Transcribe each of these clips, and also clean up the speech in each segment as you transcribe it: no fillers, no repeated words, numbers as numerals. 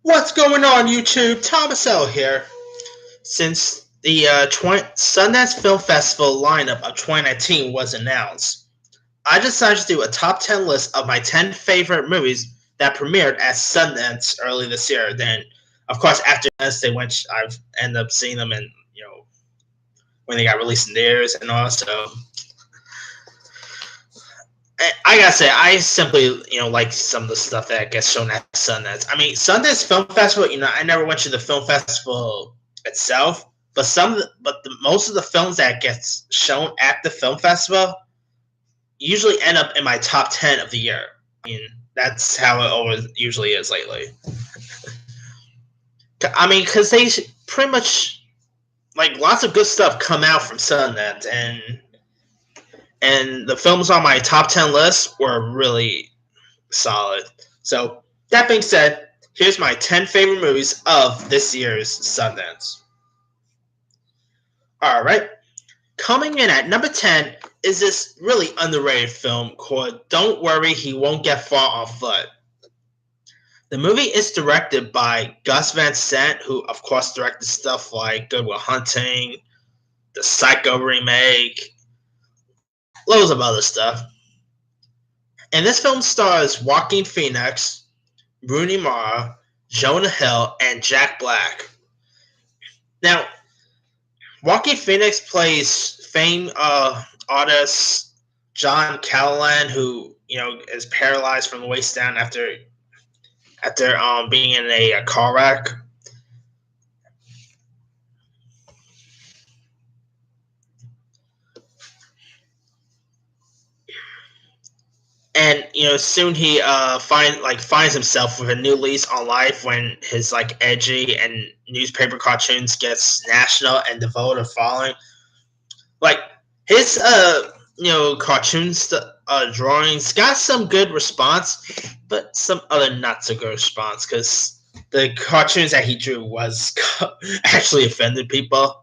What's going on, YouTube? Thomas L here. Since the Sundance Film Festival lineup of 2019 was announced, I decided to do a top 10 list of my 10 favorite movies that premiered at Sundance early this year. Then, of course, after this, I've ended up seeing them in, when they got released in theaters and all. So, I gotta say, I simply, like some of the stuff that gets shown at Sundance. I mean, Sundance Film Festival, I never went to the film festival itself, but most of the films that gets shown at the film festival usually end up in my top 10 of the year. I mean, that's how it always usually is lately. I mean, because they pretty much, like, lots of good stuff come out from Sundance, and the films on my top 10 list were really solid. So, that being said, here's my 10 favorite movies of this year's Sundance. Alright, coming in at number 10 is this really underrated film called Don't Worry, He Won't Get Far on Foot. The movie is directed by Gus Van Sant, who of course directed stuff like Good Will Hunting, the Psycho remake, loads of other stuff. And this film stars Joaquin Phoenix, Rooney Mara, Jonah Hill, and Jack Black. Now, Joaquin Phoenix plays famed artist John Callahan, who is paralyzed from the waist down after being in a car wreck. And soon he finds himself with a new lease on life when his edgy and newspaper cartoons gets national and devoted following. Like his cartoons drawings got some good response, but some other not so good response because the cartoons that he drew was actually offended people.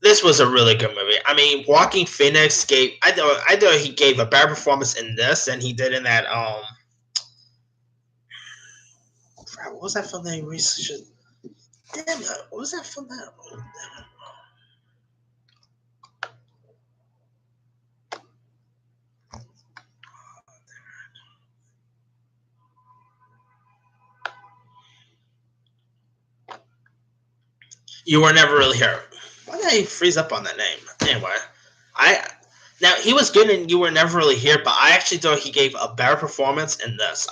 This was a really good movie. I mean, Joaquin Phoenix I thought he gave a better performance in this than he did in that what was that film name? Damn it, what was that film that? You Were Never Really Here. Why did I freeze up on that name? Anyway, now he was good in You Were Never Really Here, but I actually thought he gave a better performance in this.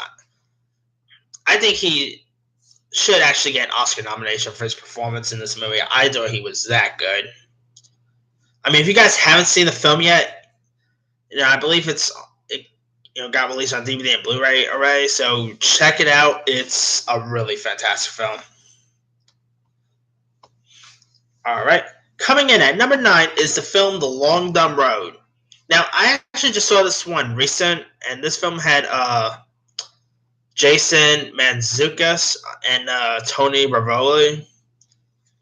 I think he should actually get an Oscar nomination for his performance in this movie. I thought he was that good. I mean, if you guys haven't seen the film yet, I believe it got released on DVD and Blu-ray already, so check it out. It's a really fantastic film. All right. Coming in at number 9 is the film The Long Dumb Road. Now, I actually just saw this one recent, and this film had Jason Mantzoukas and Tony Rivoli.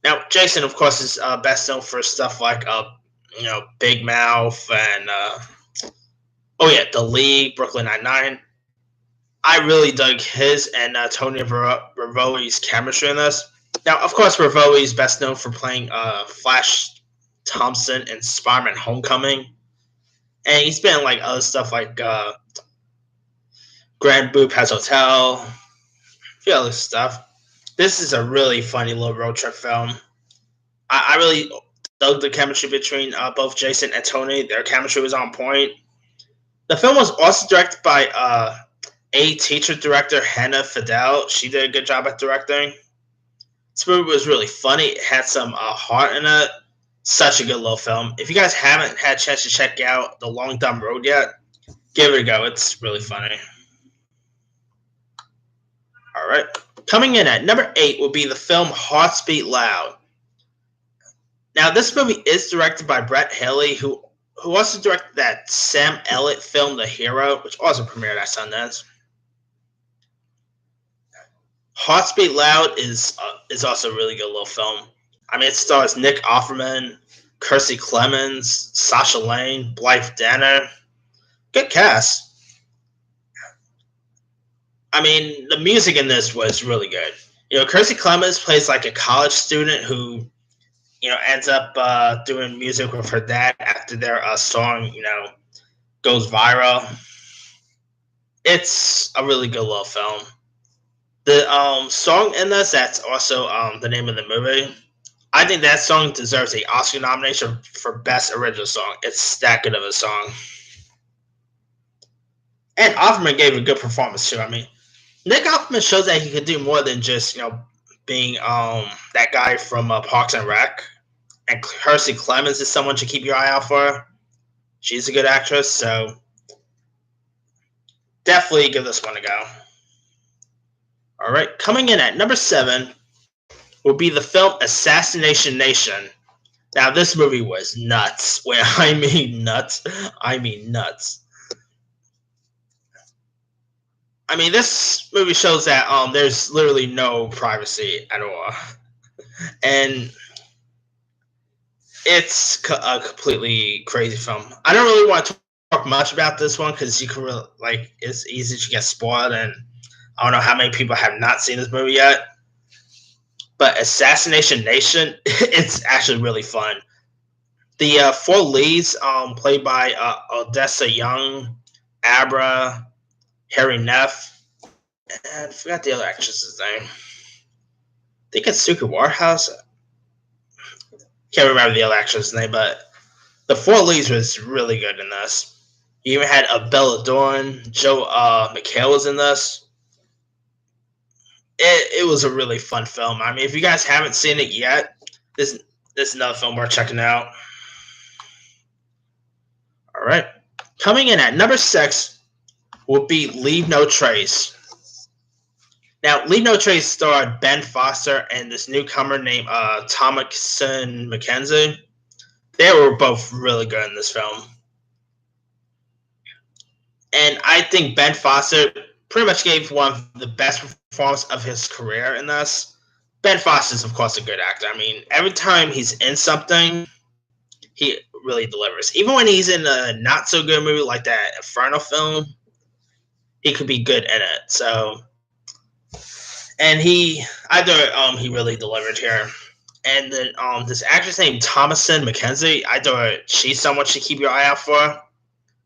Now, Jason, of course, is best known for stuff like Big Mouth and The League, Brooklyn Nine-Nine. I really dug his and Tony Rivoli's chemistry in this. Now, of course, Rivoli is best known for playing Flash Thompson in Spider-Man Homecoming. And he's been in other stuff like Grand Budapest Hotel, a few other stuff. This is a really funny little road trip film. I really dug the chemistry between both Jason and Tony. Their chemistry was on point. The film was also directed by a teacher director, Hannah Fidel. She did a good job at directing. This movie was really funny. It had some heart in it. Such a good little film. If you guys haven't had a chance to check out The Long Dumb Road yet, give it a go. It's really funny. All right. Coming in at number 8 will be the film Hearts Beat Loud. Now, this movie is directed by Brett Haley, who also directed that Sam Elliott film, The Hero, which also premiered at Sundance. Hearts Beat Loud is also a really good little film. I mean, it stars Nick Offerman, Kiersey Clemens, Sasha Lane, Blythe Danner. Good cast. I mean, the music in this was really good. Kirstie Clemens plays like a college student who ends up doing music with her dad after their song goes viral. It's a really good little film. The song in this, that's also the name of the movie. I think that song deserves a Oscar nomination for Best Original Song. It's that good of a song. And Offerman gave a good performance too. I mean, Nick Offerman shows that he could do more than just being that guy from Parks and Rec. And Kirstie Clemens is someone to keep your eye out for. She's a good actress, so definitely give this one a go. All right, coming in at number 7 will be the film Assassination Nation. Now, this movie was nuts. When I mean nuts, I mean nuts. I mean, this movie shows that there's literally no privacy at all, and it's a completely crazy film. I don't really want to talk much about this one because you can really, it's easy to get spoiled, and I don't know how many people have not seen this movie yet. But Assassination Nation, it's actually really fun. The 4 leads, played by Odessa Young, Abra, Harry Neff, and I forgot the other actress's name. I think it's Suki Warhouse. Can't remember the other actress's name, but the 4 leads was really good in this. You even had Bella Dorn, Joe McHale was in this. It was a really fun film. I mean, if you guys haven't seen it yet, this is another film worth checking out. All right. Coming in at number 6 will be Leave No Trace. Now, Leave No Trace starred Ben Foster and this newcomer named Thomasin McKenzie. They were both really good in this film. And I think Ben Foster pretty much gave one of the best performances of his career in this. Ben Foster is, of course, a good actor. I mean, every time he's in something, he really delivers. Even when he's in a not-so-good movie like that Inferno film, he could be good in it. So, and he really delivered here. And then this actress named Thomasin McKenzie, I thought she's someone to keep your eye out for.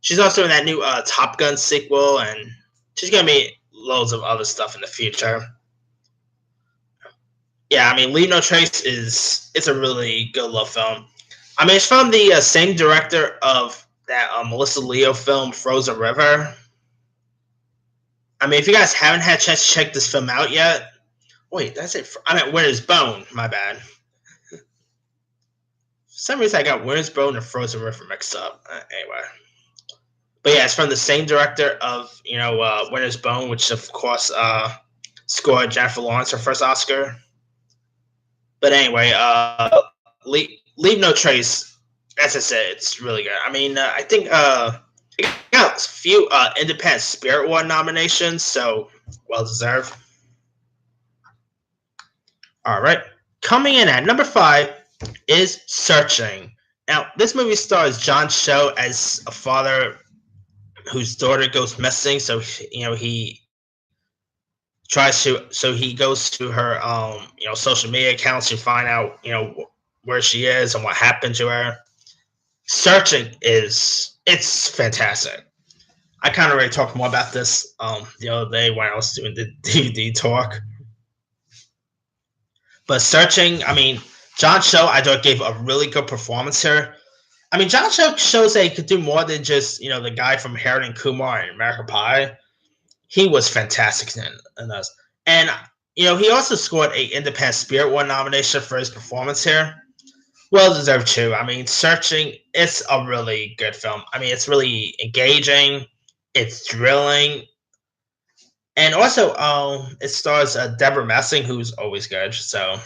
She's also in that new Top Gun sequel, and she's going to be loads of other stuff in the future. Yeah, I mean, Leave No Trace it's a really good love film. I mean, it's from the same director of that Melissa Leo film, Frozen River. I mean, if you guys haven't had a chance to check this film out yet, wait, that's it. I meant Winter's Bone, my bad. For some reason, I got Winter's Bone and Frozen River mixed up. Anyway. But yeah, it's from the same director of, Winter's Bone, which of course scored Jennifer Lawrence her first Oscar. But anyway, Leave No Trace, as I said, it's really good. I mean, I think it got a few Independent Spirit Award nominations, so well deserved. All right. Coming in at number 5 is Searching. Now, this movie stars John Cho as a father whose daughter goes missing, so he goes to her social media accounts to find out where she is and what happened to her. Searching it's fantastic. I kind of already talked more about this the other day when I was doing the DVD talk. But Searching, I mean, John Cho, I thought gave a really good performance here. I mean, John Cho shows that he could do more than just, the guy from Harold and Kumar and American Pie. He was fantastic in this. And, he also scored an Independent Spirit Award nomination for his performance here. Well deserved too. I mean, Searching, it's a really good film. I mean, it's really engaging. It's thrilling. And also, it stars Deborah Messing, who's always good. So,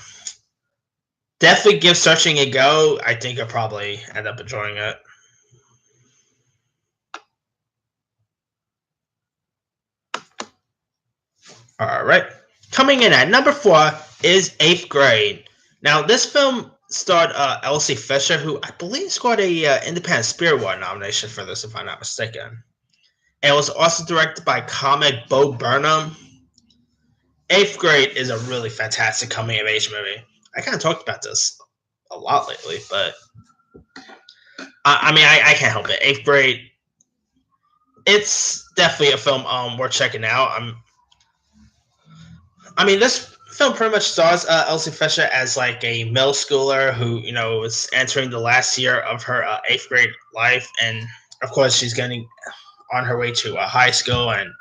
definitely give Searching a go. I think I'll probably end up enjoying it. All right. Coming in at number 4 is 8th Grade. Now, this film starred Elsie Fisher, who I believe scored a Independent Spirit Award nomination for this, if I'm not mistaken. And it was also directed by comic Bo Burnham. Eighth Grade is a really fantastic coming of age movie. I kind of talked about this a lot lately, but I can't help it. Eighth Grade, it's definitely a film worth checking out. This film pretty much stars Elsie Fisher as like a middle schooler who is entering the last year of her eighth grade life, and of course she's getting on her way to high school, and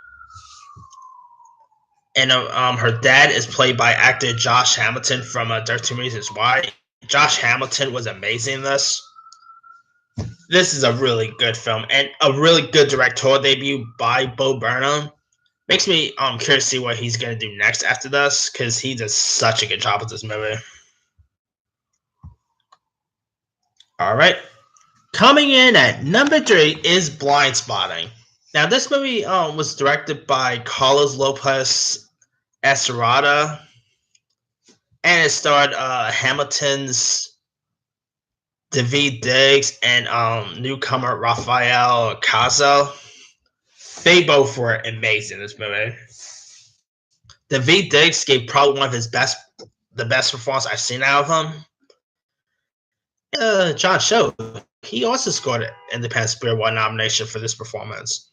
her dad is played by actor Josh Hamilton from 13 Reasons Why. Josh Hamilton was amazing in this. This is a really good film and a really good directorial debut by Bo Burnham. Makes me curious to see what he's gonna do next after this because he does such a good job with this movie. All right, coming in at number 3 is Blind Spotting. Now, this movie was directed by Carlos Lopez Estrada, and it starred Hamilton's David Diggs and newcomer Rafael Caso. They both were amazing in this movie. David Diggs gave probably one of the best performance I've seen out of him. John Cho, he also scored an Independent Spirit Award nomination for this performance.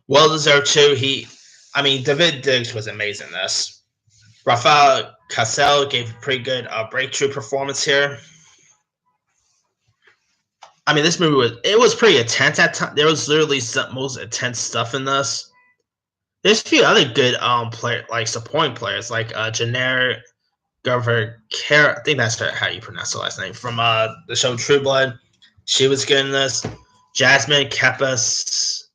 Well deserved too. David Diggs was amazing in this. Rafael Cassell gave a pretty good breakthrough performance here. This movie was pretty intense at times. There was literally some most intense stuff in this. There's a few other good supporting players like Jenner Garver I think that's how you pronounce the last name from the show True Blood. She was good in this. Jasmine Kepis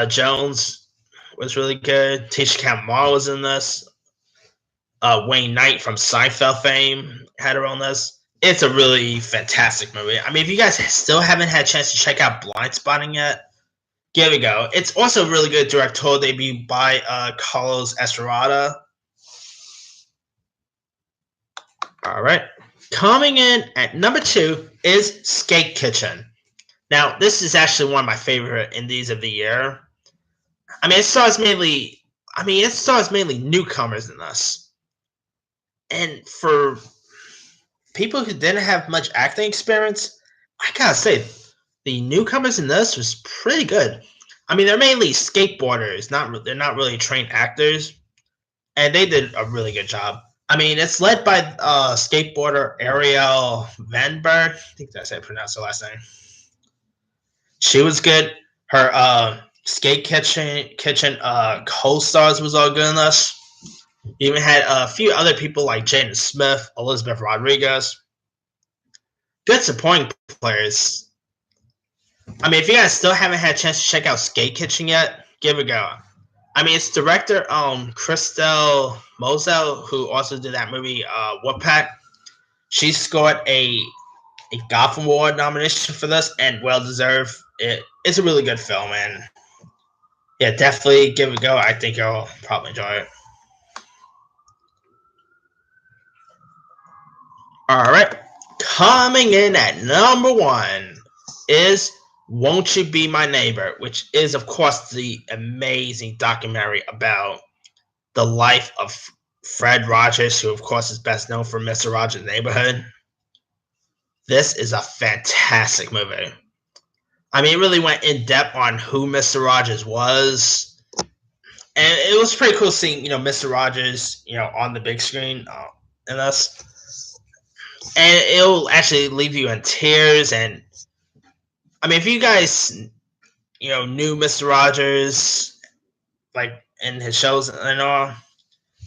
Jones was really good. Tisha Campbell was in this. Wayne Knight from Seinfeld fame had her on this. It's a really fantastic movie. If you guys still haven't had a chance to check out Blind Spotting yet, give it a go. It's also a really good directorial debut by Carlos Estrada. All right. Coming in at number 2 is Skate Kitchen. Now, this is actually one of my favorite indies of the year. It stars mainly newcomers in this. And for people who didn't have much acting experience, I gotta say, the newcomers in this was pretty good. They're mainly skateboarders, they're not really trained actors, and they did a really good job. It's led by skateboarder Ariel Vanberg. I think that's how I pronounce her last name. She was good. Her Skate Kitchen co-stars was all good in this. You even had a few other people like Jaden Smith, Elizabeth Rodriguez. Good supporting players. If you guys still haven't had a chance to check out Skate Kitchen yet, give it a go. It's director Christelle Moselle, who also did that movie Woodpack. She scored a Gotham Award nomination for this, and well deserved. It's a really good film, and yeah, definitely give it a go. I think you'll probably enjoy it. All right, coming in at number 1 is Won't You Be My Neighbor, which is, of course, the amazing documentary about the life of Fred Rogers, who, of course, is best known for Mr. Rogers' Neighborhood. This is a fantastic movie. It really went in depth on who Mr. Rogers was, and it was pretty cool seeing Mr. Rogers on the big screen in this, and it'll actually leave you in tears. And if you guys knew Mr. Rogers like in his shows and all,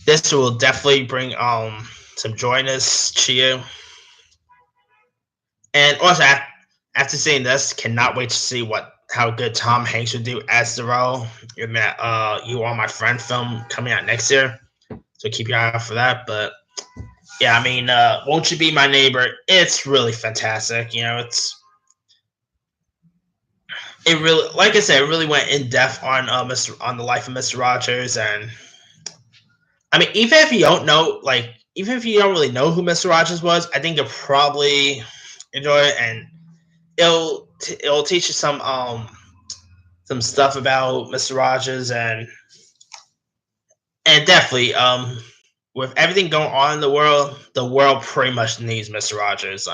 this will definitely bring some joyness to you. And also, after seeing this, cannot wait to see how good Tom Hanks would do as the role in that You Are My Friend film coming out next year. So keep your eye out for that. But yeah, Won't You Be My Neighbor? It's really fantastic. It really, like I said, it really went in depth on the life of Mr. Rogers, and even if you don't really know who Mr. Rogers was, I think you'll probably enjoy it, and it'll teach you some stuff about Mr. Rogers, and And definitely, with everything going on in the world pretty much needs Mr. Rogers.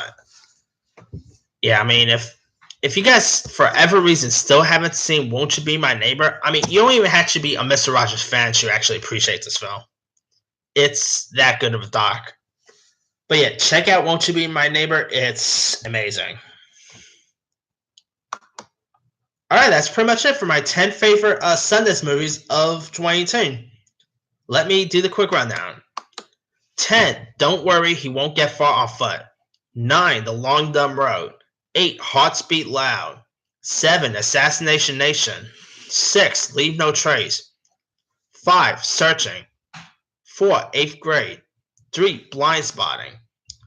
Yeah, I mean, if you guys for every reason still haven't seen "Won't You Be My Neighbor," I mean, you don't even have to be a Mr. Rogers fan to actually appreciate this film. It's that good of a doc. But yeah, check out "Won't You Be My Neighbor." It's amazing. All right, that's pretty much it for my 10 favorite Sundance movies of 2018. Let me do the quick rundown. 10. Don't worry, he won't get far on foot. 9. The Long Dumb Road. 8. Hearts Beat Loud. 7. Assassination Nation. 6. Leave No Trace. 5. Searching. 4. Eighth Grade. 3. Blind Spotting.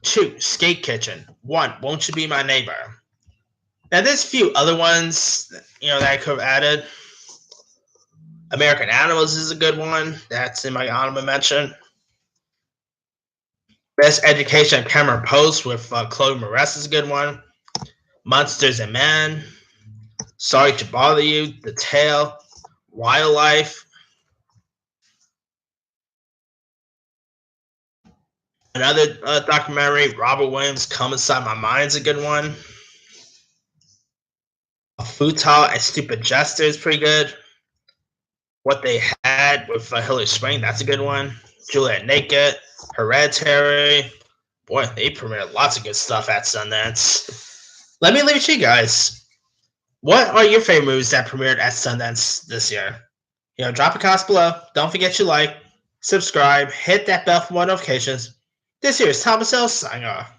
2. Skate Kitchen. 1. Won't You Be My Neighbor. Now, there's a few other ones, that I could have added. American Animals is a good one. That's in my honorable mention. Best Education Cameron Post with Chloe Moretz is a good one. Monsters and Men. Sorry to Bother You. The Tale. Wildlife. Another documentary, Robert Williams, Come Inside My Mind is a good one. Futile and Stupid Jester is pretty good. What They Had with Hilary Swank, that's a good one. Juliet Naked. Hereditary. Boy, they premiered lots of good stuff at Sundance. Let me leave it to you guys. What are your favorite movies that premiered at Sundance this year? Drop a comment below. Don't forget to like, subscribe, hit that bell for more notifications. This here is Thomas L. signing off.